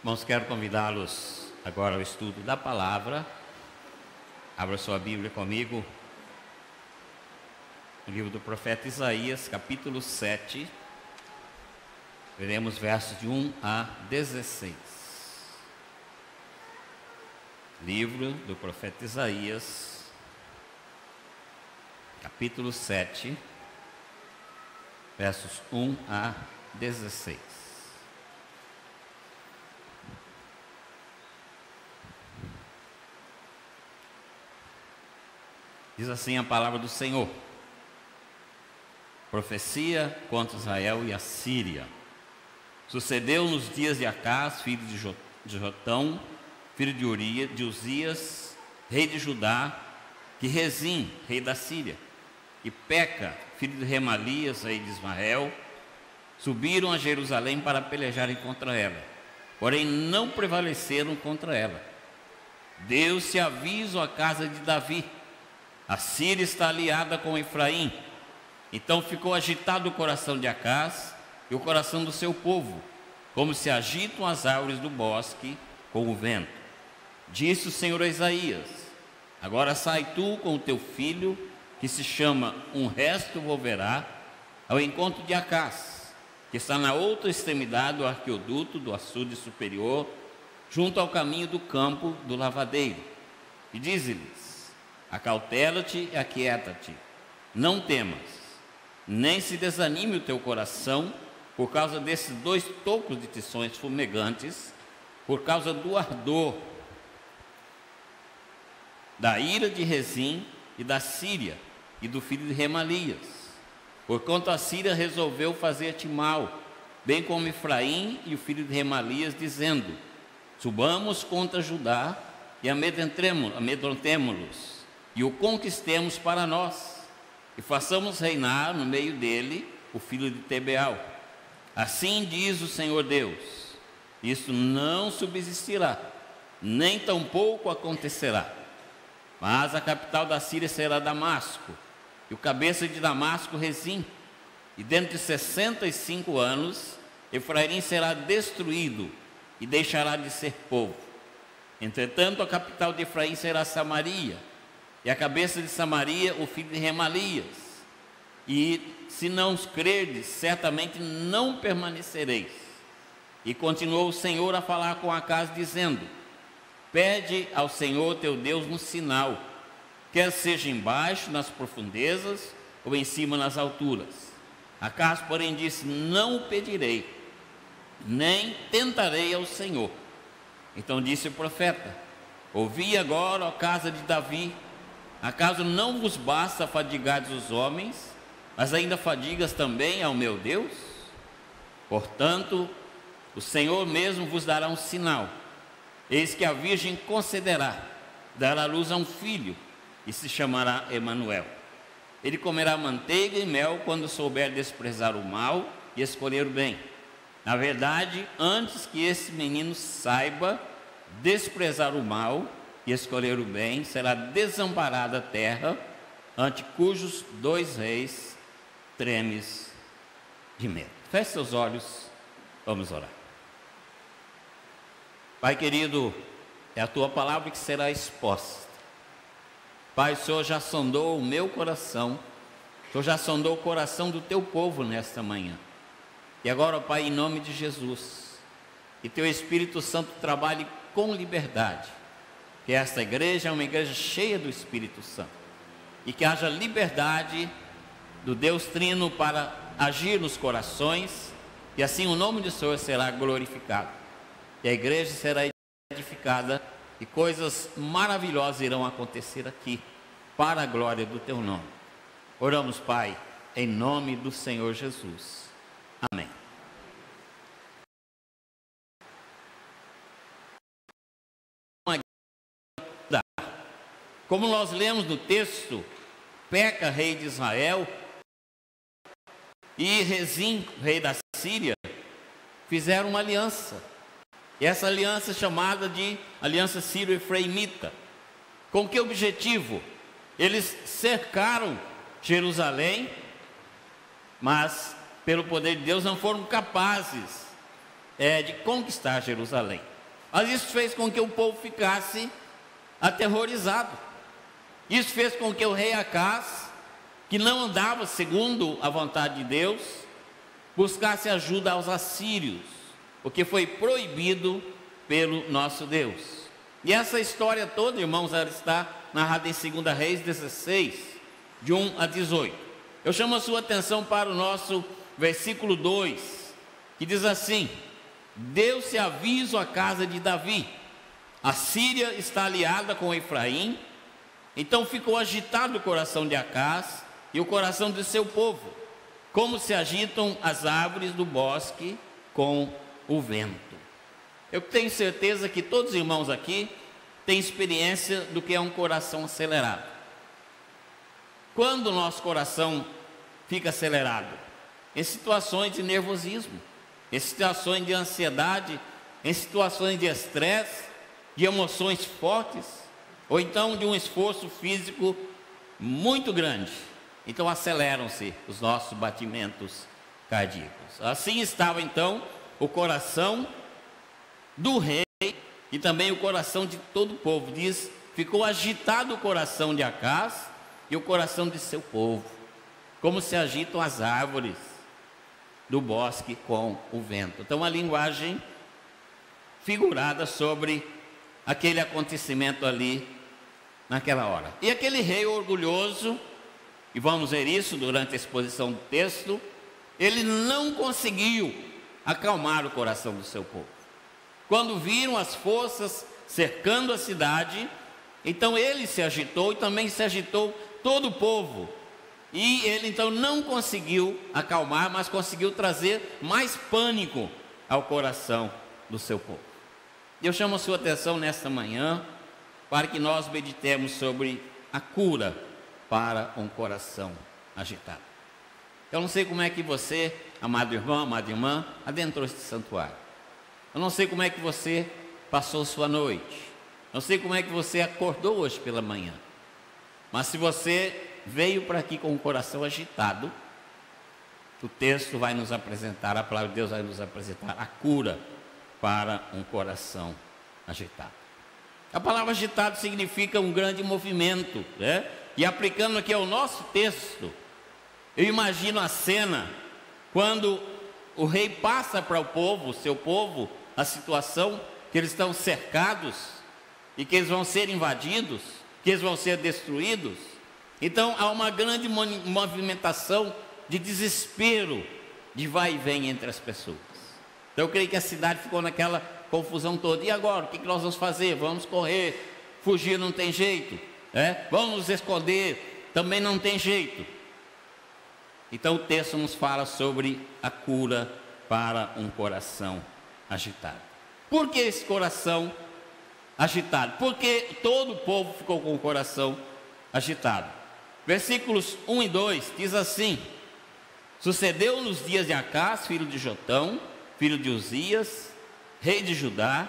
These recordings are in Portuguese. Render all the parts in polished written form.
Irmãos, quero convidá-los agora ao estudo da palavra. Abra sua Bíblia comigo no livro do profeta Isaías, capítulo 7. Veremos versos de 1 a 16. Livro do profeta Isaías, capítulo 7, versos 1 a 16. Diz assim a palavra do Senhor: profecia contra Israel e a Síria. Sucedeu nos dias de Acás, filho de Jotão, filho de Uzias, rei de Judá, que Rezim, rei da Síria, e Peca, filho de Remalias, rei de Israel, subiram a Jerusalém para pelejarem contra ela, porém não prevaleceram contra ela. Deu-se aviso à casa de Davi: a Síria está aliada com Efraim. Então ficou agitado o coração de Acás e o coração do seu povo, como se agitam as árvores do bosque com o vento. Disse o Senhor a Isaías: agora sai tu com o teu filho, que se chama Um Resto Volverá, ao encontro de Acás, que está na outra extremidade do arqueoduto do açude superior, junto ao caminho do campo do lavadeiro. E dize-lhes: acautela-te e aquieta-te, não temas, nem se desanime o teu coração por causa desses 2 tocos de tições fumegantes, por causa do ardor da ira de Rezim e da Síria e do filho de Remalias. Porquanto a Síria resolveu fazer-te mal, bem como Efraim e o filho de Remalias, dizendo: subamos contra Judá e amedrontemo-los, e o conquistemos para nós, e façamos reinar no meio dele o filho de Tebeal. Assim diz o Senhor Deus: isso não subsistirá, nem tampouco acontecerá. Mas a capital da Síria será Damasco, e o cabeça de Damasco Rezim. E dentro de 65 anos, Efraim será destruído e deixará de ser povo. Entretanto, a capital de Efraim será Samaria, e a cabeça de Samaria o filho de Remalias. E se não os crerdes, certamente não permanecereis. E continuou o Senhor a falar com Acás, dizendo: pede ao Senhor teu Deus um sinal, quer seja embaixo nas profundezas ou em cima nas alturas. Acás, porém, disse: não o pedirei, nem tentarei ao Senhor. Então disse o profeta: ouvi agora, ó casa de Davi, acaso não vos basta fadigardes os homens, mas ainda fadigas também ao meu Deus? Portanto, o Senhor mesmo vos dará um sinal. Eis que a virgem concederá, dará luz a um filho, e se chamará Emanuel. Ele comerá manteiga e mel quando souber desprezar o mal e escolher o bem. Na verdade, antes que esse menino saiba desprezar o mal e escolher o bem, será desamparada a terra, ante cujos 2 reis tremes de medo. Feche seus olhos, vamos orar. Pai querido, é a tua palavra que será exposta. Pai, o Senhor já sondou o meu coração, o Senhor já sondou o coração do teu povo nesta manhã. E agora, Pai, em nome de Jesus, que teu Espírito Santo trabalhe com liberdade, que esta igreja é uma igreja cheia do Espírito Santo, e que haja liberdade do Deus Trino para agir nos corações, e assim o nome do Senhor será glorificado, e a igreja será edificada, e coisas maravilhosas irão acontecer aqui, para a glória do teu nome. Oramos, Pai, em nome do Senhor Jesus. Amém. Como nós lemos no texto, Peca, rei de Israel, e Rezim, rei da Síria, fizeram uma aliança. E essa aliança é chamada de aliança sírio-efraimita. Com que objetivo? Eles cercaram Jerusalém, mas pelo poder de Deus não foram capazes de conquistar Jerusalém. Mas isso fez com que o povo ficasse aterrorizado. Isso fez com que o rei Acás, que não andava segundo a vontade de Deus, buscasse ajuda aos assírios, porque foi proibido pelo nosso Deus. E essa história toda, irmãos, ela está narrada em 2 Reis 16, de 1 a 18. Eu chamo a sua atenção para o nosso versículo 2, que diz assim: deu-se aviso à casa de Davi, a Síria está aliada com Efraim. Então ficou agitado o coração de Acás e o coração do seu povo, como se agitam as árvores do bosque com o vento. Eu tenho certeza que todos os irmãos aqui têm experiência do que é um coração acelerado. Quando o nosso coração fica acelerado? Em situações de nervosismo, em situações de ansiedade, em situações de estresse, de emoções fortes, ou então de um esforço físico muito grande. Então aceleram-se os nossos batimentos cardíacos. Assim estava então o coração do rei e também o coração de todo o povo. Diz, ficou agitado o coração de Acás e o coração de seu povo, como se agitam as árvores do bosque com o vento. Então a linguagem figurada sobre aquele acontecimento ali naquela hora. E aquele rei orgulhoso, e vamos ver isso durante a exposição do texto, ele não conseguiu acalmar o coração do seu povo. Quando viram as forças cercando a cidade, então ele se agitou e também se agitou todo o povo. E ele então não conseguiu acalmar, mas conseguiu trazer mais pânico ao coração do seu povo. Eu chamo a sua atenção nesta manhã para que nós meditemos sobre a cura para um coração agitado. Eu não sei como é que você, amado irmão, amada irmã, adentrou este santuário. Eu não sei como é que você passou sua noite. Não sei como é que você acordou hoje pela manhã. Mas se você veio para aqui com o coração agitado, o texto vai nos apresentar, a palavra de Deus vai nos apresentar a cura para um coração agitado. A palavra agitado significa um grande movimento, né? E aplicando aqui ao nosso texto, eu imagino a cena quando o rei passa para o povo, seu povo, a situação que eles estão cercados e que eles vão ser invadidos, que eles vão ser destruídos. Então há uma grande movimentação de desespero, de vai e vem entre as pessoas. Então eu creio que a cidade ficou naquela confusão toda. E agora, o que nós vamos fazer? Vamos correr, fugir não tem jeito, vamos nos esconder, também não tem jeito. Então o texto nos fala sobre a cura para um coração agitado. Por que esse coração agitado? Porque todo o povo ficou com o coração agitado. Versículos 1 e 2 diz assim: sucedeu nos dias de Acás, filho de Jotão, filho de Uzias, rei de Judá,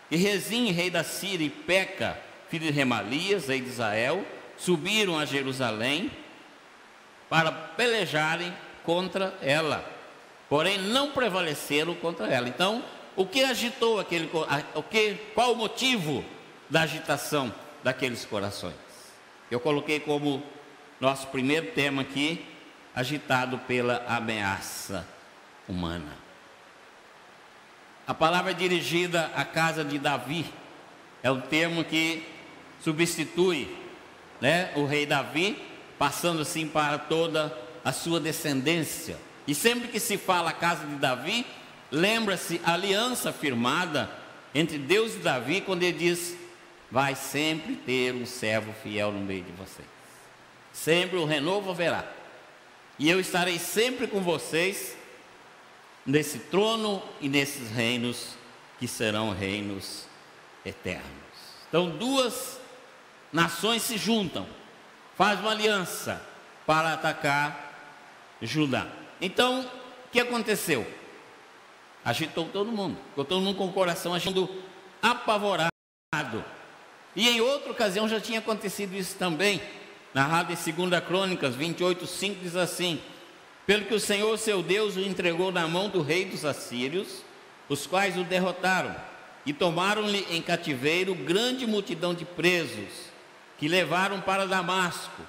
e Rezim, rei da Síria, e Peca, filho de Remalias, rei de Israel, subiram a Jerusalém para pelejarem contra ela, porém não prevaleceram contra ela. Então, o que agitou qual o motivo da agitação daqueles corações? Eu coloquei como nosso primeiro tema aqui, agitado pela ameaça humana. A palavra dirigida à casa de Davi é um termo que substitui, o rei Davi, passando assim para toda a sua descendência. E sempre que se fala a casa de Davi, lembra-se a aliança firmada entre Deus e Davi, quando ele diz: vai sempre ter um servo fiel no meio de vocês. Sempre o renovo haverá. E eu estarei sempre com vocês nesse trono e nesses reinos que serão reinos eternos. Então duas nações se juntam, faz uma aliança para atacar Judá. Então o que aconteceu? Agitou todo mundo, ficou todo mundo com o coração agindo apavorado. E em outra ocasião já tinha acontecido isso também, narrado em 2 Crônicas 28:5, diz assim: pelo que o Senhor seu Deus o entregou na mão do rei dos assírios, os quais o derrotaram, e tomaram-lhe em cativeiro grande multidão de presos, que levaram para Damasco.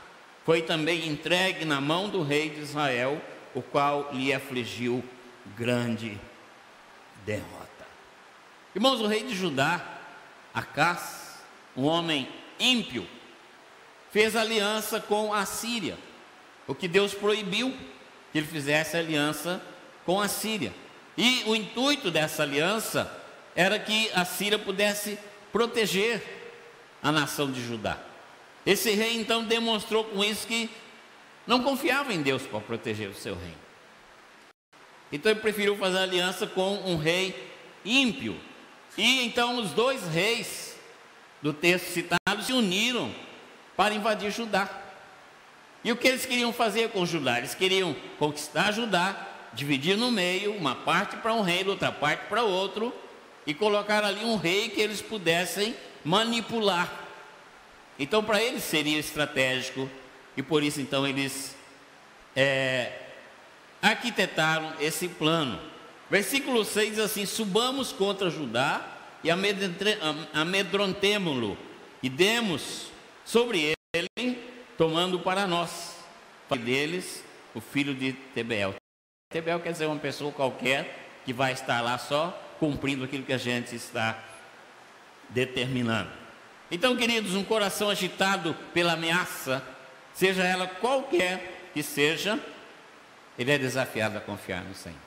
Foi também entregue na mão do rei de Israel, o qual lhe afligiu grande derrota. Irmãos, o rei de Judá, Acás, um homem ímpio, fez aliança com a Síria, o que Deus proibiu que ele fizesse aliança com a Síria. E o intuito dessa aliança era que a Síria pudesse proteger a nação de Judá. Esse rei então demonstrou com isso que não confiava em Deus para proteger o seu reino. Então ele preferiu fazer aliança com um rei ímpio. E então os dois reis do texto citado se uniram para invadir Judá. E o que eles queriam fazer com Judá? Eles queriam conquistar Judá, dividir no meio, uma parte para um reino, outra parte para outro, e colocar ali um rei que eles pudessem manipular. Então para eles seria estratégico, e por isso então eles arquitetaram esse plano. Versículo 6 diz assim: subamos contra Judá e amedrontemo-lo, e demos sobre ele, tomando para nós, deles, o filho de Tebeel. Tebeel quer dizer uma pessoa qualquer que vai estar lá só cumprindo aquilo que a gente está determinando. Então, queridos, um coração agitado pela ameaça, seja ela qualquer que seja, ele é desafiado a confiar no Senhor.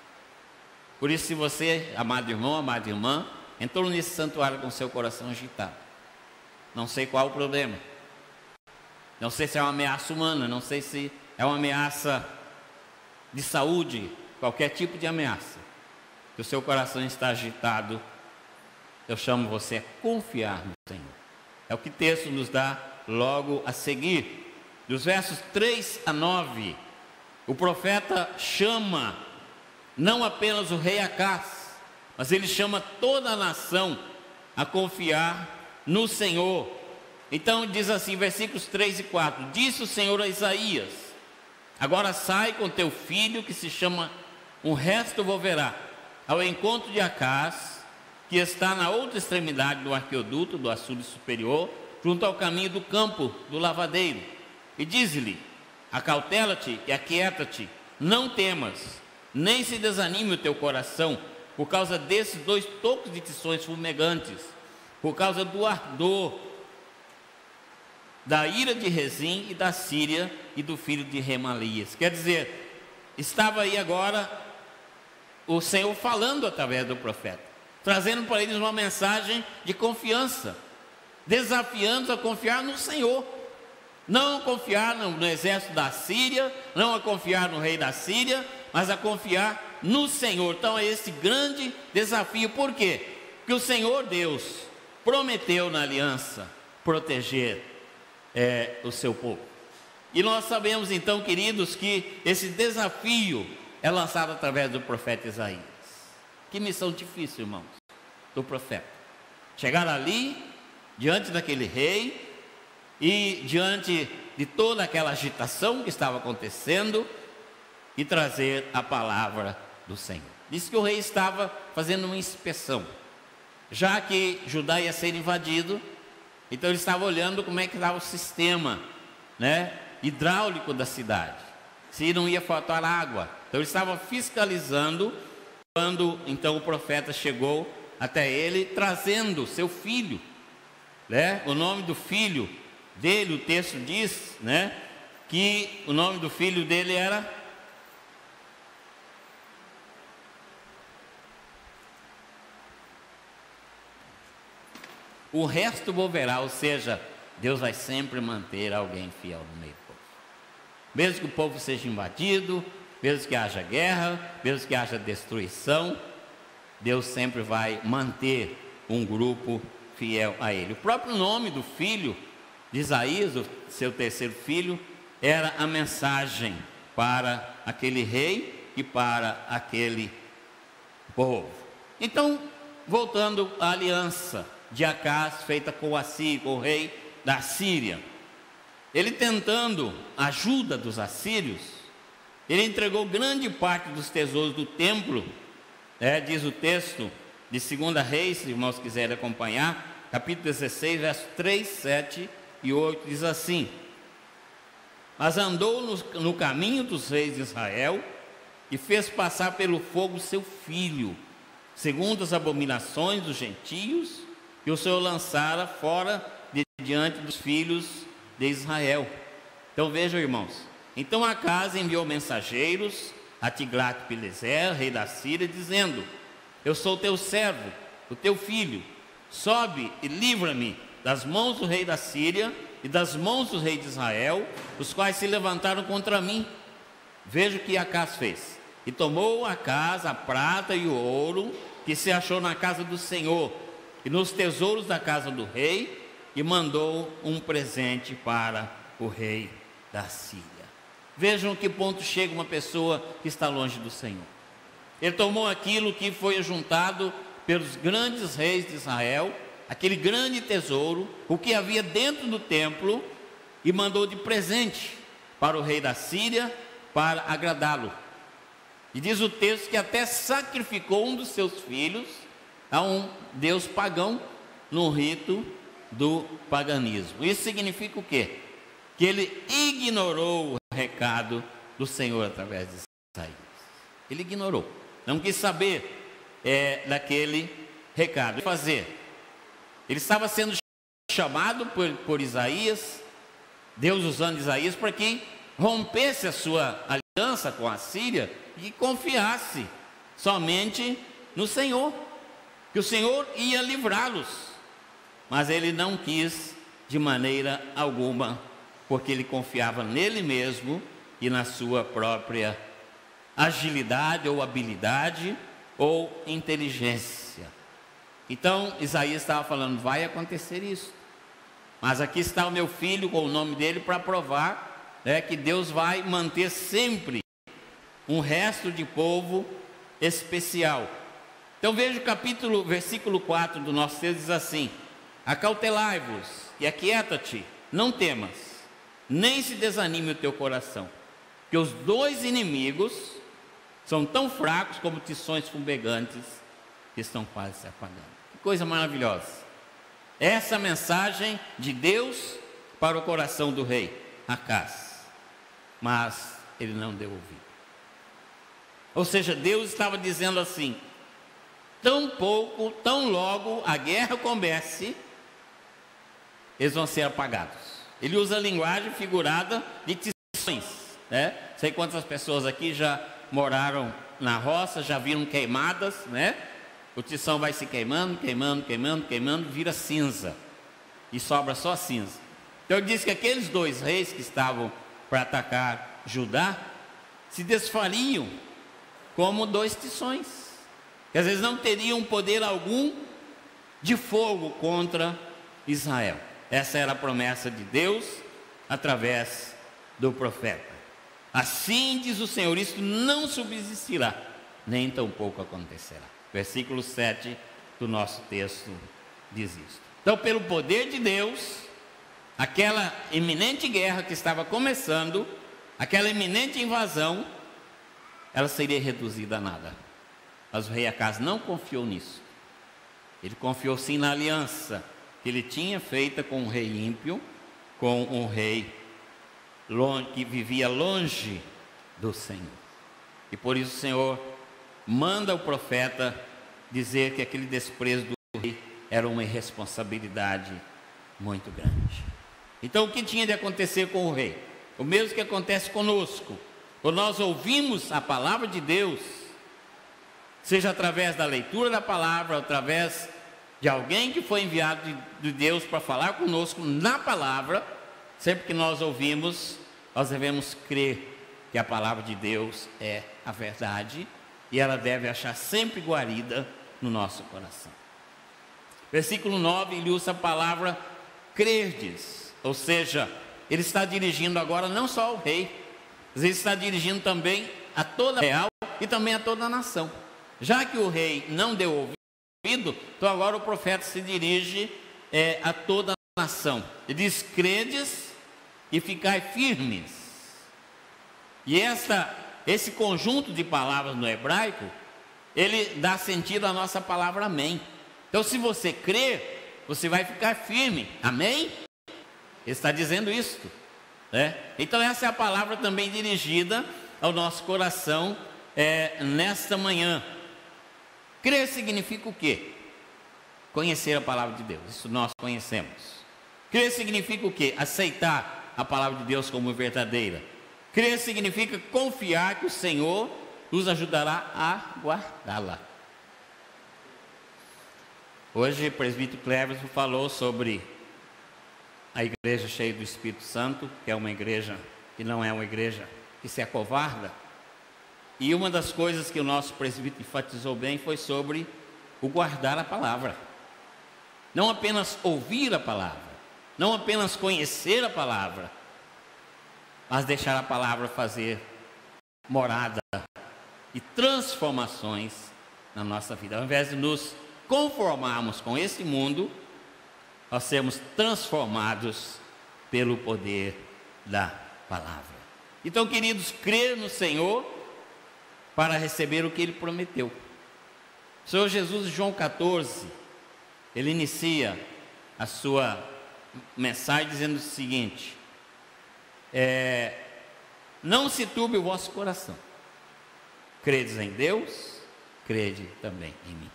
Por isso, se você, amado irmão, amada irmã, entrou nesse santuário com seu coração agitado, não sei qual o problema, não sei se é uma ameaça humana, não sei se é uma ameaça de saúde, qualquer tipo de ameaça, que o seu coração está agitado, eu chamo você a confiar no Senhor. É o que o texto nos dá logo a seguir. Dos versos 3 a 9, o profeta chama não apenas o rei Acás, mas ele chama toda a nação a confiar no Senhor. Então diz assim, versículos 3 e 4: disse o Senhor a Isaías: agora sai com teu filho, que se chama um resto volverá, ao encontro de Acás, que está na outra extremidade do arqueoduto do açude superior, junto ao caminho do campo do lavadeiro, e diz-lhe: acautela-te e aquieta-te, não temas, nem se desanime o teu coração, por causa desses dois tocos de tições fumegantes, por causa do ardor da ira de Rezim e da Síria e do filho de Remalias. Quer dizer, estava aí agora o Senhor falando através do profeta, trazendo para eles uma mensagem de confiança, desafiando a confiar no Senhor, não a confiar no exército da Síria, não a confiar no rei da Síria, mas a confiar no Senhor. Então é esse grande desafio. Por quê? Porque o Senhor Deus prometeu na aliança proteger o seu povo. E nós sabemos então, queridos, que esse desafio é lançado através do profeta Isaías. Que missão difícil, irmãos, do profeta. Chegar ali, diante daquele rei, e diante de toda aquela agitação que estava acontecendo, e trazer a palavra do Senhor. Diz que o rei estava fazendo uma inspeção, já que Judá ia ser invadido, então ele estava olhando como é que estava o sistema, hidráulico da cidade, se não ia faltar água. Então ele estava fiscalizando, quando então o profeta chegou até ele, trazendo seu filho, o nome do filho dele, o texto diz, que o nome do filho dele era o resto volverá, ou seja, Deus vai sempre manter alguém fiel no meio do povo. Mesmo que o povo seja invadido, mesmo que haja guerra, mesmo que haja destruição, Deus sempre vai manter um grupo fiel a Ele. O próprio nome do filho de Isaías, o seu terceiro filho, era a mensagem para aquele rei e para aquele povo. Então, voltando à aliança de Acás, feita com a Síria, com o rei da Síria, ele tentando a ajuda dos assírios, ele entregou grande parte dos tesouros do templo, diz o texto, de 2 Reis, se irmãos quiserem acompanhar, capítulo 16, versos 3, 7 e 8, diz assim: mas andou no caminho dos reis de Israel, e fez passar pelo fogo seu filho, segundo as abominações dos gentios, que o Senhor lançara fora de diante dos filhos de Israel. Então vejam, irmãos, então Acaz enviou mensageiros a Tiglat-Pileser, rei da Síria, dizendo: eu sou teu servo, o teu filho, sobe e livra-me das mãos do rei da Síria e das mãos do rei de Israel, os quais se levantaram contra mim. Veja o que Acaz fez. E tomou Acaz a prata e o ouro que se achou na casa do Senhor e nos tesouros da casa do rei, e mandou um presente para o rei da Síria. Vejam que ponto chega uma pessoa que está longe do Senhor. Ele tomou aquilo que foi juntado pelos grandes reis de Israel, aquele grande tesouro, o que havia dentro do templo, e mandou de presente para o rei da Síria, para agradá-lo. E diz o texto que até sacrificou um dos seus filhos a um deus pagão, no rito do paganismo. Isso significa o quê? Que ele ignorou o recado do Senhor através de Isaías. Ele ignorou, não quis saber daquele recado. Ele estava sendo chamado por Isaías, Deus usando Isaías para que rompesse a sua aliança com a Síria e confiasse somente no Senhor, que o Senhor ia livrá-los. Mas ele não quis de maneira alguma, porque ele confiava nele mesmo e na sua própria agilidade ou habilidade ou inteligência. Então Isaías estava falando: vai acontecer isso, mas aqui está o meu filho com o nome dele para provar que Deus vai manter sempre um resto de povo especial. Então veja o versículo 4 do nosso texto, diz assim: acautelai-vos e aquieta-te, não temas, nem se desanime o teu coração, que os dois inimigos são tão fracos como tições fumegantes que estão quase se apagando. Que coisa maravilhosa! Essa mensagem de Deus para o coração do rei Acaz, mas ele não deu ouvido. Ou seja, Deus estava dizendo assim: tão logo a guerra comece, eles vão ser apagados. Ele usa a linguagem figurada de tições, né? Sei quantas pessoas aqui já moraram na roça, já viram queimadas, né? O tição vai se queimando, vira cinza, e sobra só cinza. Então ele diz que aqueles dois reis que estavam para atacar Judá se desfariam como dois tições, que às vezes não teriam poder algum de fogo contra Israel. Essa era a promessa de Deus através do profeta. Assim diz o Senhor: isto não subsistirá, nem tampouco acontecerá. Versículo 7 do nosso texto diz isso. Então, pelo poder de Deus, aquela iminente guerra que estava começando, aquela iminente invasão, ela seria reduzida a nada. Mas o rei Acaz não confiou nisso. Ele confiou sim na aliança que ele tinha feita com um rei ímpio, com um rei que vivia longe do Senhor. E por isso o Senhor manda o profeta dizer que aquele desprezo do rei era uma irresponsabilidade muito grande. Então o que tinha de acontecer com o rei? O mesmo que acontece conosco. Quando nós ouvimos a palavra de Deus, seja através da leitura da palavra, através de alguém que foi enviado de Deus para falar conosco na palavra, sempre que nós ouvimos, nós devemos crer que a palavra de Deus é a verdade e ela deve achar sempre guarida no nosso coração. Versículo 9, ele usa a palavra crerdes, ou seja, ele está dirigindo agora não só ao rei, mas ele está dirigindo também a toda a real e também a toda a nação. Já que o rei não deu ouvido, então agora o profeta se dirige a toda a nação. Ele diz: credes e ficai firmes. E esse conjunto de palavras no hebraico ele dá sentido à nossa palavra amém. Então, se você crer, você vai ficar firme, amém? Ele está dizendo isso, né? Então, essa é a palavra também dirigida ao nosso coração nesta manhã. Crer significa o quê? Conhecer a palavra de Deus, isso nós conhecemos. Crer significa o quê? Aceitar a palavra de Deus como verdadeira. Crer significa confiar que o Senhor nos ajudará a guardá-la. Hoje o presbítero Cleverson falou sobre a igreja cheia do Espírito Santo, que é uma igreja que não é uma igreja que se acovarda. E uma das coisas que o nosso presbítero enfatizou bem foi sobre o guardar a palavra. Não apenas ouvir a palavra, não apenas conhecer a palavra, mas deixar a palavra fazer morada e transformações na nossa vida. Ao invés de nos conformarmos com esse mundo, nós sermos transformados pelo poder da palavra. Então, queridos, crer no Senhor para receber o que Ele prometeu. O Senhor Jesus, em João 14, Ele inicia a sua mensagem dizendo o seguinte: não se turbe o vosso coração. Credes em Deus, crede também em mim.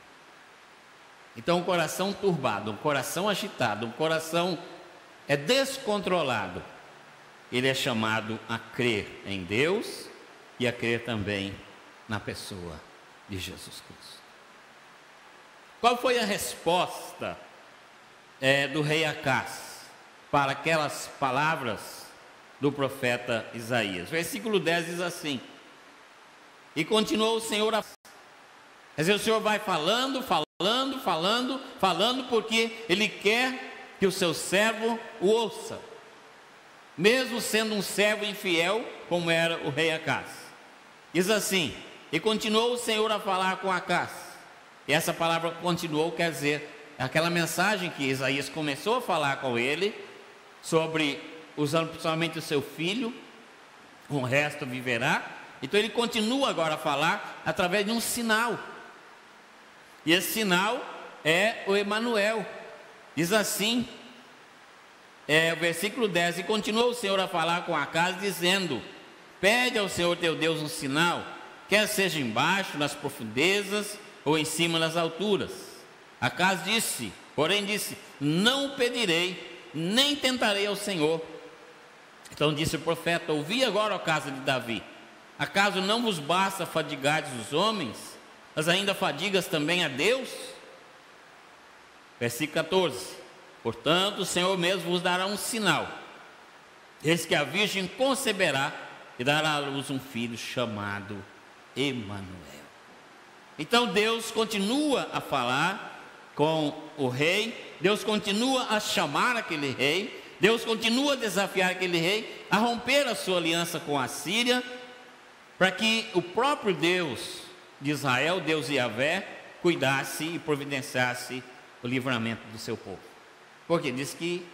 Então, um coração turbado, um coração agitado, um coração descontrolado, ele é chamado a crer em Deus e a crer também na pessoa de Jesus Cristo. Qual foi a resposta do rei Acás para aquelas palavras do profeta Isaías? Versículo 10 diz assim: e continuou o Senhor a... Quer dizer, o Senhor vai falando, porque Ele quer que o seu servo o ouça, mesmo sendo um servo infiel, como era o rei Acás. Diz assim: e continuou o Senhor a falar com Acás. E essa palavra continuou quer dizer aquela mensagem que Isaías começou a falar com ele, sobre usando somente o seu filho, o resto viverá. Então ele continua agora a falar através de um sinal. E esse sinal é o Emanuel. Diz assim, o versículo 10: e continuou o Senhor a falar com Acás, dizendo: pede ao Senhor teu Deus um sinal, quer seja embaixo, nas profundezas, ou em cima, nas alturas. Acás disse, não pedirei, nem tentarei ao Senhor. Então disse o profeta: ouvi agora, ó casa de Davi, acaso não vos basta fadigardes os homens, mas ainda fadigas também a Deus? Versículo 14: portanto o Senhor mesmo vos dará um sinal, eis que a virgem conceberá e dará à luz um filho chamado Emanuel. Então Deus continua a falar com o rei, Deus continua a chamar aquele rei, Deus continua a desafiar aquele rei a romper a sua aliança com a Síria, para que o próprio Deus de Israel, Deus Yahvé, cuidasse e providenciasse o livramento do seu povo. Porque diz que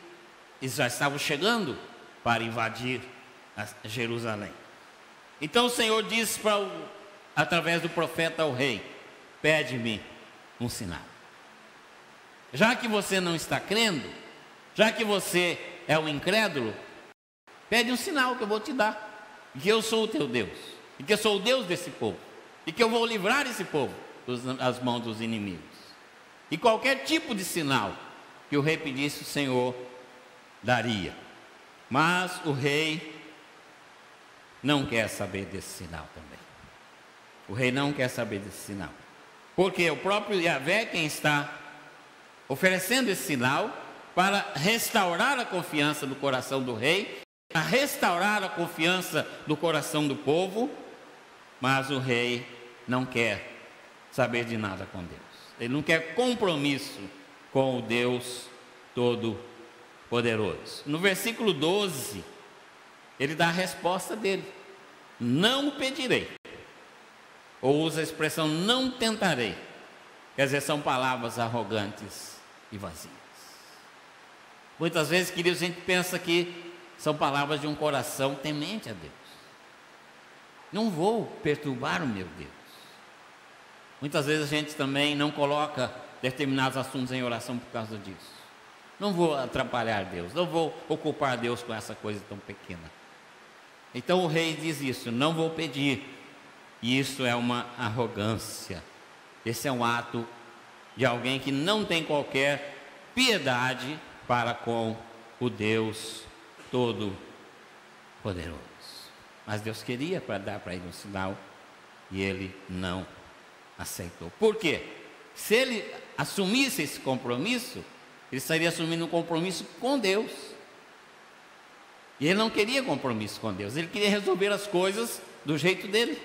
eles já estavam chegando para invadir Jerusalém. Então o Senhor diz através do profeta ao rei: pede-me um sinal. Já que você não está crendo, já que você é um incrédulo, pede um sinal que eu vou te dar, que eu sou o teu Deus, e que eu sou o Deus desse povo, e que eu vou livrar esse povo das mãos dos inimigos. E qualquer tipo de sinal que o rei pedisse, o Senhor daria. Mas o rei não quer saber desse sinal também. O rei não quer saber desse sinal, porque o próprio Yahvé quem está oferecendo esse sinal para restaurar a confiança do coração do rei, para restaurar a confiança do coração do povo. Mas o rei não quer saber de nada com Deus. Ele não quer compromisso com o Deus Todo-Poderoso. No versículo 12, ele dá a resposta dele: não o pedirei. Ou usa a expressão não tentarei. Quer dizer, são palavras arrogantes e vazias. Muitas vezes, queridos, a gente pensa que são palavras de um coração temente a Deus. Não vou perturbar o meu Deus. Muitas vezes a gente também não coloca determinados assuntos em oração por causa disso. Não vou atrapalhar Deus, não vou ocupar Deus com essa coisa tão pequena. Então o rei diz isso, não vou pedir. E isso é uma arrogância. Esse é um ato de alguém que não tem qualquer piedade para com o Deus Todo-Poderoso. Mas Deus queria para dar para ele um sinal e ele não aceitou. Por quê? Se ele assumisse esse compromisso, ele estaria assumindo um compromisso com Deus. E ele não queria compromisso com Deus, ele queria resolver as coisas do jeito dele.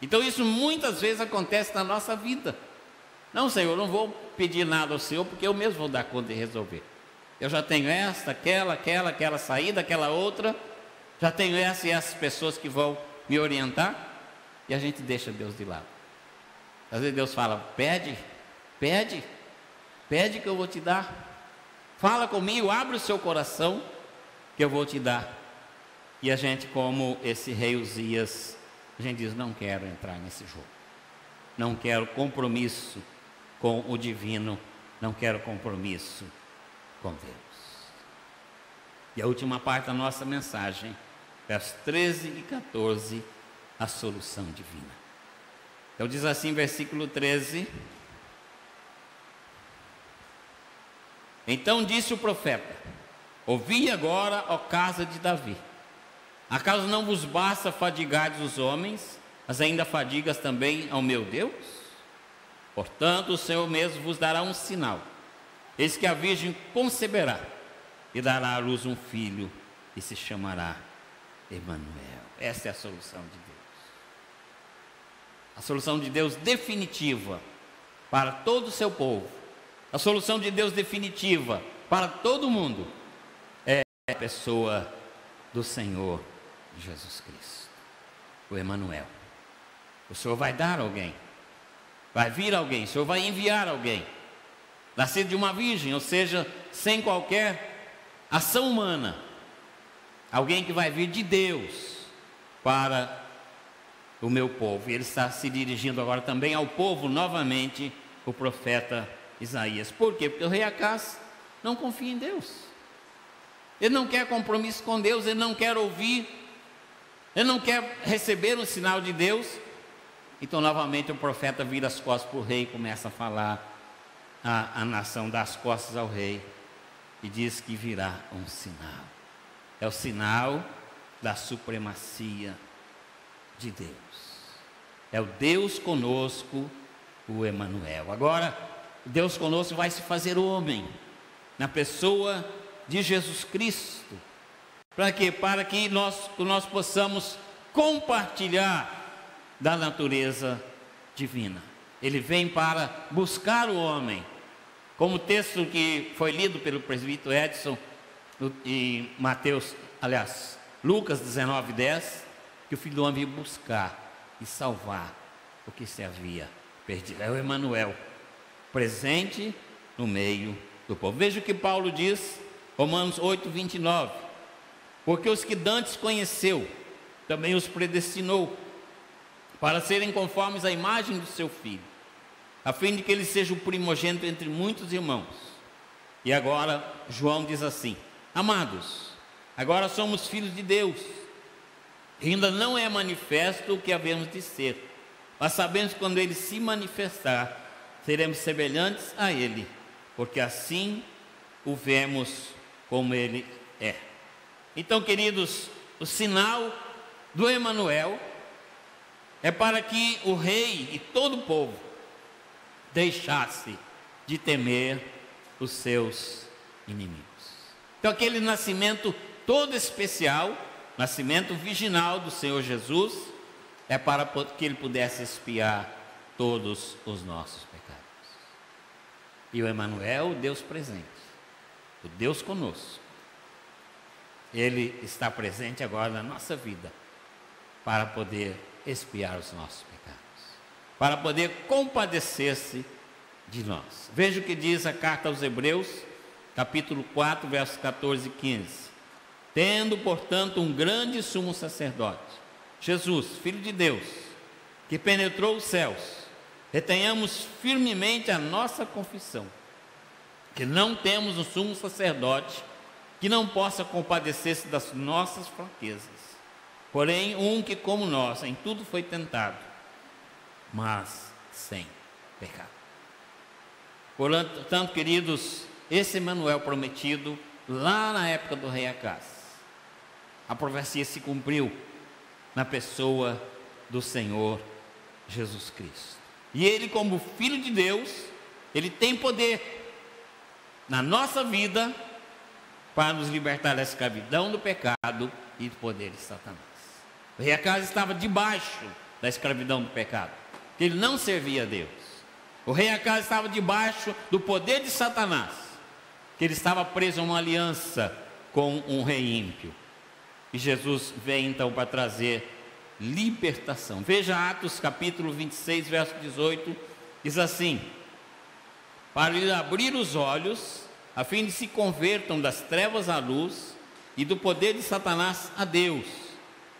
Então isso muitas vezes acontece na nossa vida. Não, Senhor, eu não vou pedir nada ao Senhor, porque eu mesmo vou dar conta de resolver. Eu já tenho esta, aquela saída, aquela outra. Já tenho essa e essas pessoas que vão me orientar. E a gente deixa Deus de lado. Às vezes Deus fala, pede que eu vou te dar. Fala comigo, abre o seu coração, que eu vou te dar. E a gente, como esse rei Uzias, a gente diz, não quero entrar nesse jogo. Não quero compromisso com o divino. Não quero compromisso com Deus. E a última parte da nossa mensagem, versos 13 e 14, a solução divina. Então diz assim, versículo 13. Então disse o profeta, ouvi agora, ó casa de Davi, acaso não vos basta fadigardes os homens, mas ainda fadigas também ao meu Deus? Portanto, o Senhor mesmo vos dará um sinal, eis que a virgem conceberá, e dará à luz um filho, e se chamará Emanuel. Essa é a solução de Deus. A solução de Deus definitiva para todo o seu povo. A solução de Deus definitiva para todo mundo é a pessoa do Senhor Jesus Cristo, o Emanuel. O Senhor vai dar alguém, vai vir alguém, o Senhor vai enviar alguém, nascido de uma virgem, ou seja, sem qualquer ação humana, alguém que vai vir de Deus para o meu povo. E ele está se dirigindo agora também ao povo novamente, o profeta Isaías. Por quê? Porque o rei Acaz não confia em Deus. Ele não quer compromisso com Deus, ele não quer ouvir, ele não quer receber um sinal de Deus. Então novamente o profeta vira as costas para o rei e começa a falar. A nação dá as costas ao rei e diz que virá um sinal. É o sinal da supremacia de Deus. É o Deus conosco, o Emanuel. Agora, Deus conosco vai se fazer homem na pessoa de Jesus Cristo. Para quê? Para que nós possamos compartilhar da natureza divina. Ele vem para buscar o homem. Como o texto que foi lido pelo presbítero Edson em Lucas 19:10, que o Filho do Homem veio buscar e salvar o que se havia perdido. É o Emanuel, presente no meio do povo. Veja o que Paulo diz, Romanos 8:29. Porque os que dantes conheceu, também os predestinou, para serem conformes à imagem do seu Filho, a fim de que ele seja o primogênito entre muitos irmãos. E agora João diz assim: amados, agora somos filhos de Deus, ainda não é manifesto o que havemos de ser, mas sabemos que quando ele se manifestar, seremos semelhantes a ele, porque assim o vemos como ele é. Então, queridos, o sinal do Emanuel é para que o rei e todo o povo deixasse de temer os seus inimigos. Então, aquele nascimento todo especial, nascimento virginal do Senhor Jesus, é para que ele pudesse expiar todos os nossos pecados. E o Emanuel, o Deus presente, o Deus conosco, ele está presente agora na nossa vida, para poder expiar os nossos pecados, para poder compadecer-se de nós. Veja o que diz a carta aos Hebreus, capítulo 4, versos 14 e 15. Tendo, portanto, um grande sumo sacerdote, Jesus, Filho de Deus, que penetrou os céus, retenhamos firmemente a nossa confissão, que não temos um sumo sacerdote que não possa compadecer-se das nossas fraquezas, porém um que, como nós, em tudo foi tentado, mas sem pecado. Portanto, queridos, esse Emanuel prometido lá na época do rei Acás, a profecia se cumpriu na pessoa do Senhor Jesus Cristo. E ele, como Filho de Deus, ele tem poder na nossa vida para nos libertar da escravidão do pecado e do poder de Satanás. O rei Acás estava debaixo da escravidão do pecado, porque ele não servia a Deus. O rei Acás estava debaixo do poder de Satanás, que ele estava preso a uma aliança com um rei ímpio. E Jesus vem então para trazer libertação. Veja Atos capítulo 26, verso 18, diz assim: para lhe abrir os olhos, a fim de se convertam das trevas à luz e do poder de Satanás a Deus,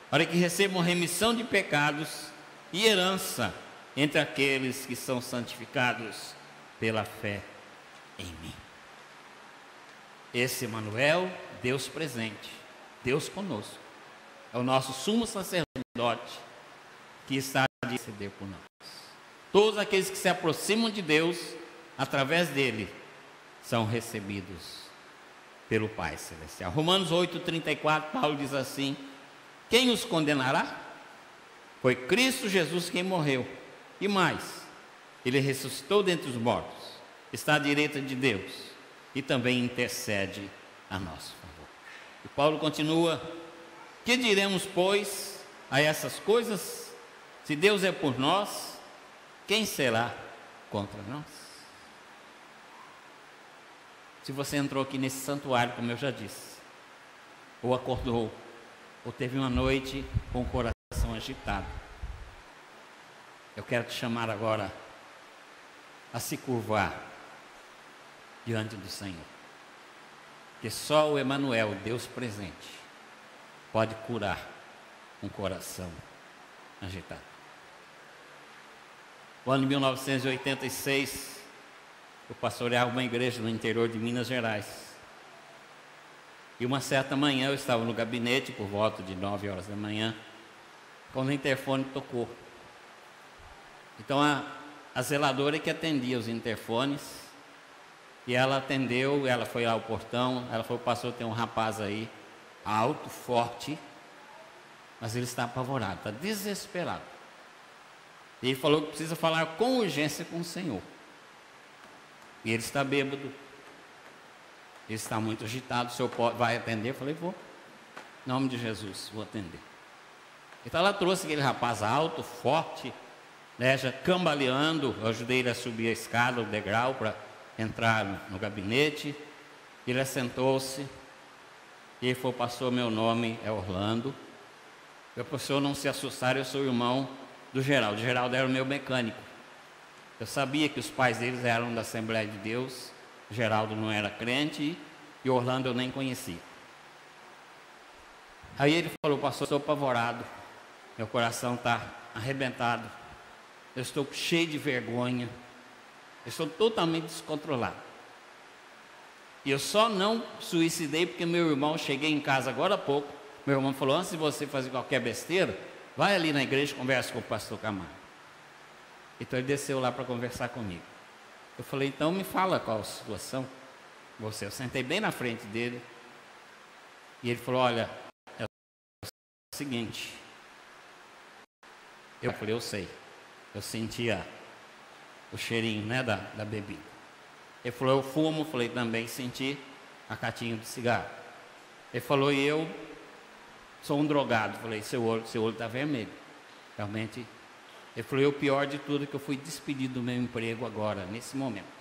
para que recebam remissão de pecados e herança entre aqueles que são santificados pela fé em mim. Esse Emanuel, Deus presente, Deus conosco, é o nosso sumo sacerdote que está a interceder por nós. Todos aqueles que se aproximam de Deus, através dele, são recebidos pelo Pai Celestial. Romanos 8,34, Paulo diz assim: quem os condenará? Foi Cristo Jesus quem morreu, e mais, ele ressuscitou dentre os mortos, está à direita de Deus, e também intercede a nosso favor. E Paulo continua: que diremos, pois, a essas coisas? Se Deus é por nós, quem será contra nós? Se você entrou aqui nesse santuário, como eu já disse, ou acordou, ou teve uma noite com o coração agitado, eu quero te chamar agora a se curvar diante do Senhor, porque só o Emanuel, Deus presente, pode curar um coração agitado. No ano de 1986, eu pastoreava uma igreja no interior de Minas Gerais. E uma certa manhã eu estava no gabinete por volta de 9 horas da manhã, quando o interfone tocou. Então a zeladora que atendia os interfones, e ela atendeu, ela foi lá ao portão, ela falou: pastor, tem um rapaz aí, alto, forte, mas ele está apavorado, está desesperado. E ele falou que precisa falar com urgência com o Senhor. E ele está bêbado, ele está muito agitado, o senhor vai atender? Eu falei: vou, em nome de Jesus, vou atender. Então ela trouxe aquele rapaz alto, forte, né, já cambaleando. Eu ajudei ele a subir a escada, o degrau, para entrar no gabinete. Ele assentou-se, e ele falou: pastor, meu nome é Orlando. Eu, para o senhor não se assustar, eu sou irmão do Geraldo. O Geraldo era o meu mecânico. Eu sabia que os pais deles eram da Assembleia de Deus. O Geraldo não era crente e o Orlando eu nem conhecia. Aí ele falou: pastor, estou apavorado, meu coração está arrebentado, eu estou cheio de vergonha, eu estou totalmente descontrolado. E eu só não suicidei porque meu irmão, cheguei em casa agora há pouco, meu irmão falou: antes de você fazer qualquer besteira, vai ali na igreja e conversa com o pastor Camargo. Então ele desceu lá para conversar comigo. Eu falei: então me fala qual a situação. Eu sentei bem na frente dele. E ele falou: olha, é o seguinte. Eu falei: eu sei. Eu sentia o cheirinho, né, da bebida. Ele falou: eu fumo. Eu falei: também senti a catinha do cigarro. Ele falou: e eu sou um drogado. Eu falei: seu olho está vermelho. Realmente. Ele falou: e o pior de tudo é que eu fui despedido do meu emprego agora, nesse momento.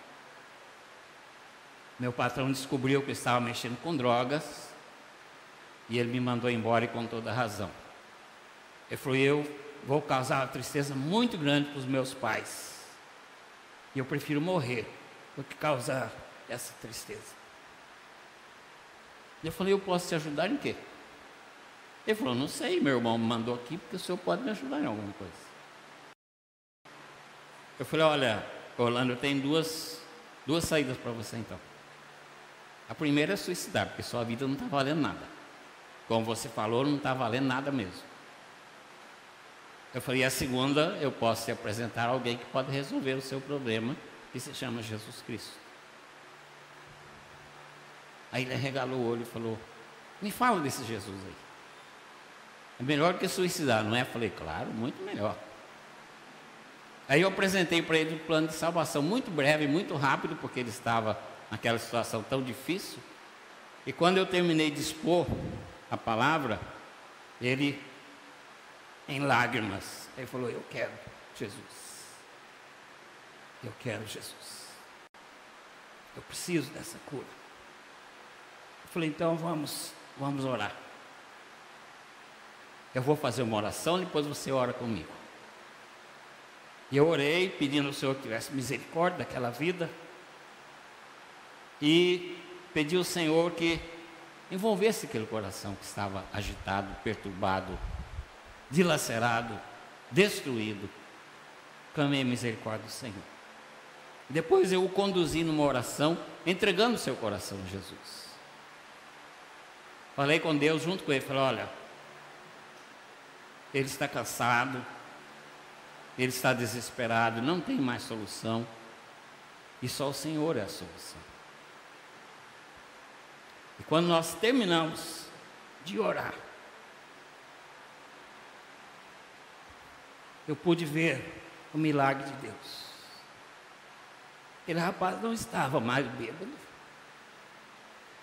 Meu patrão descobriu que eu estava mexendo com drogas e ele me mandou embora, e com toda a razão. Ele falou: eu vou causar uma tristeza muito grande para os meus pais. E eu prefiro morrer do que causar essa tristeza. Eu falei: eu posso te ajudar em quê? Ele falou: não sei, meu irmão me mandou aqui porque o senhor pode me ajudar em alguma coisa. Eu falei, olha, Orlando, eu tenho duas saídas para você então. A primeira é suicidar, porque sua vida não está valendo nada. Como você falou, não está valendo nada mesmo. Eu falei, a segunda, eu posso te apresentar alguém que pode resolver o seu problema, que se chama Jesus Cristo. Aí ele arregalou o olho e falou, me fala desse Jesus aí. É melhor que suicidar, não é? Eu falei, claro, muito melhor. Aí eu apresentei para ele um plano de salvação, muito breve, muito rápido, porque ele estava naquela situação tão difícil. E quando eu terminei de expor a palavra, ele, em lágrimas, ele falou, eu quero Jesus. Eu quero Jesus. Eu preciso dessa cura. Eu falei, então vamos orar. Eu vou fazer uma oração, depois você ora comigo. E eu orei, pedindo ao Senhor que tivesse misericórdia daquela vida. E pedi ao Senhor que envolvesse aquele coração que estava agitado, perturbado, dilacerado, destruído. Clamei a misericórdia do Senhor. Depois eu o conduzi numa oração, entregando o seu coração a Jesus. Falei com Deus junto com ele, falei, olha, ele está cansado, ele está desesperado, não tem mais solução, e só o Senhor é a solução. E quando nós terminamos de orar, eu pude ver o milagre de Deus. Aquele rapaz não estava mais bêbado,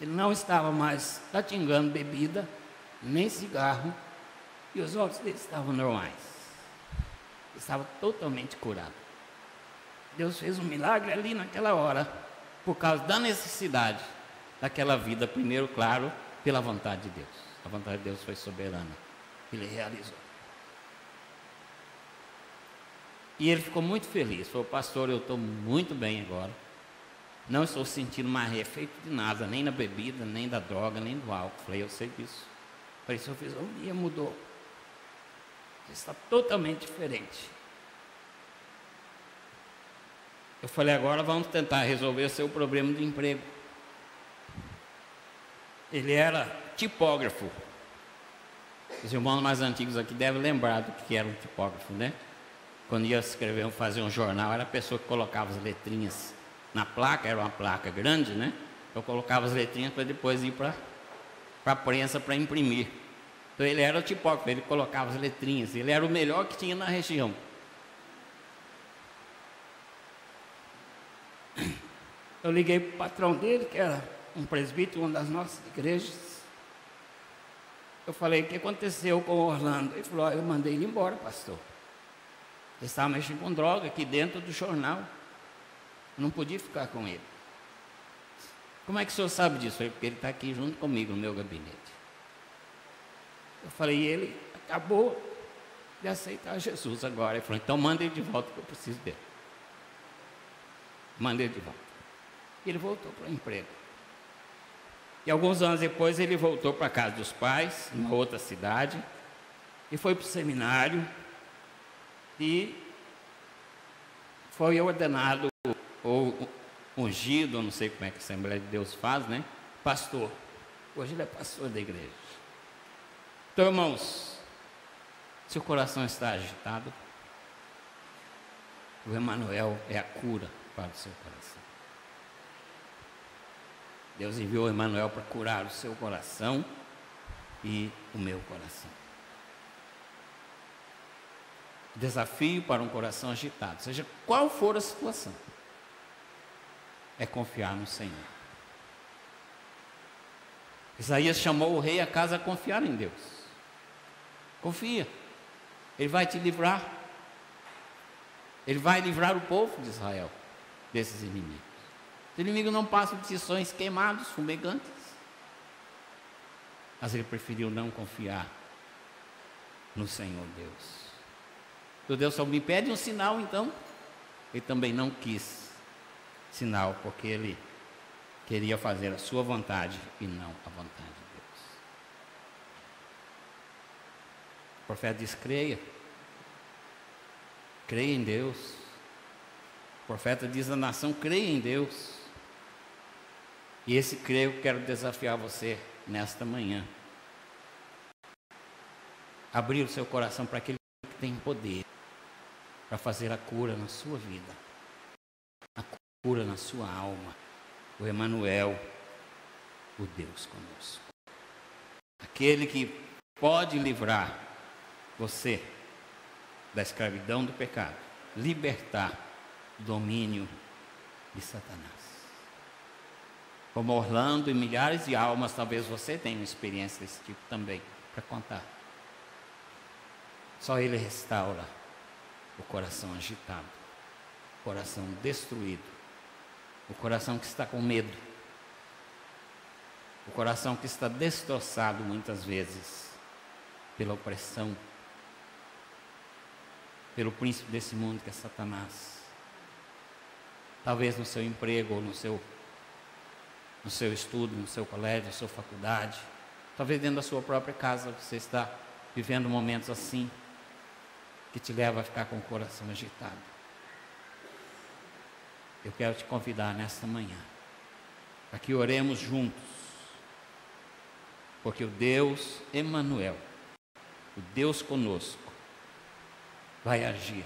ele não estava mais tatingando bebida, nem cigarro, e os olhos dele estavam normais. Ele estava totalmente curado. Deus fez um milagre ali naquela hora, por causa da necessidade daquela vida, primeiro, claro, pela vontade de Deus. A vontade de Deus foi soberana, ele realizou. E ele ficou muito feliz, falou, pastor, eu estou muito bem agora, não estou sentindo mais efeito de nada, nem na bebida, nem da droga, nem do álcool. Falei, eu sei disso. Falei, seu fisionomia mudou, você está totalmente diferente. Eu falei, agora vamos tentar resolver o seu problema de emprego. Ele era tipógrafo. Os irmãos mais antigos aqui devem lembrar do que era um tipógrafo, né? Quando ia escrever, fazer um jornal, era a pessoa que colocava as letrinhas na placa, era uma placa grande, né? Eu colocava as letrinhas para depois ir para a prensa para imprimir. Então ele era o tipógrafo, ele colocava as letrinhas, ele era o melhor que tinha na região. Eu liguei para o patrão dele, que era um presbítero, uma das nossas igrejas. Eu falei, o que aconteceu com o Orlando? Ele falou, eu mandei ele embora, pastor. Ele estava mexendo com droga aqui dentro do jornal. Eu não podia ficar com ele. Como é que o senhor sabe disso? Eu falei, porque ele está aqui junto comigo no meu gabinete. Eu falei, ele acabou de aceitar Jesus agora. Ele falou, então manda ele de volta que eu preciso dele. Manda ele de volta. E ele voltou para o emprego. E alguns anos depois ele voltou para a casa dos pais, em uma outra cidade, e foi para o seminário, e foi ordenado, ou ungido, eu não sei como é que a Assembleia de Deus faz, né? Pastor. Hoje ele é pastor da igreja. Então, irmãos, se o coração está agitado, o Emanuel é a cura para o seu coração. Deus enviou o Emanuel para curar o seu coração e o meu coração. Desafio para um coração agitado, seja qual for a situação, é confiar no Senhor. Isaías chamou o rei a casa a confiar em Deus. Confia, Ele vai te livrar. Ele vai livrar o povo de Israel desses inimigos. Os inimigos não passam de tições queimados, fumegantes. Mas ele preferiu não confiar no Senhor Deus. O Deus só me pede um sinal, então. Ele também não quis sinal, porque ele queria fazer a sua vontade e não a vontade de Deus. O profeta diz, creia. Creia em Deus. profeta diz: a nação crê em Deus. E esse creio eu quero desafiar você nesta manhã. Abrir o seu coração para aquele que tem poder para fazer a cura na sua vida, a cura na sua alma. O Emanuel, o Deus conosco. Aquele que pode livrar você da escravidão do pecado, libertar do domínio de Satanás. Como Orlando e milhares de almas, talvez você tenha uma experiência desse tipo também para contar. Só Ele restaura o coração agitado, o coração destruído, o coração que está com medo, o coração que está destroçado muitas vezes pela opressão, pelo príncipe desse mundo que é Satanás. Talvez no seu emprego ou no seu estudo, no seu colégio, na sua faculdade, talvez dentro da sua própria casa você está vivendo momentos assim, que te leva a ficar com o coração agitado. Eu quero te convidar nesta manhã, para que oremos juntos, porque o Deus Emanuel, o Deus conosco, vai agir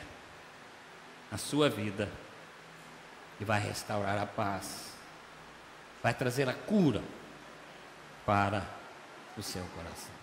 na sua vida e vai restaurar a paz, vai trazer a cura para o seu coração.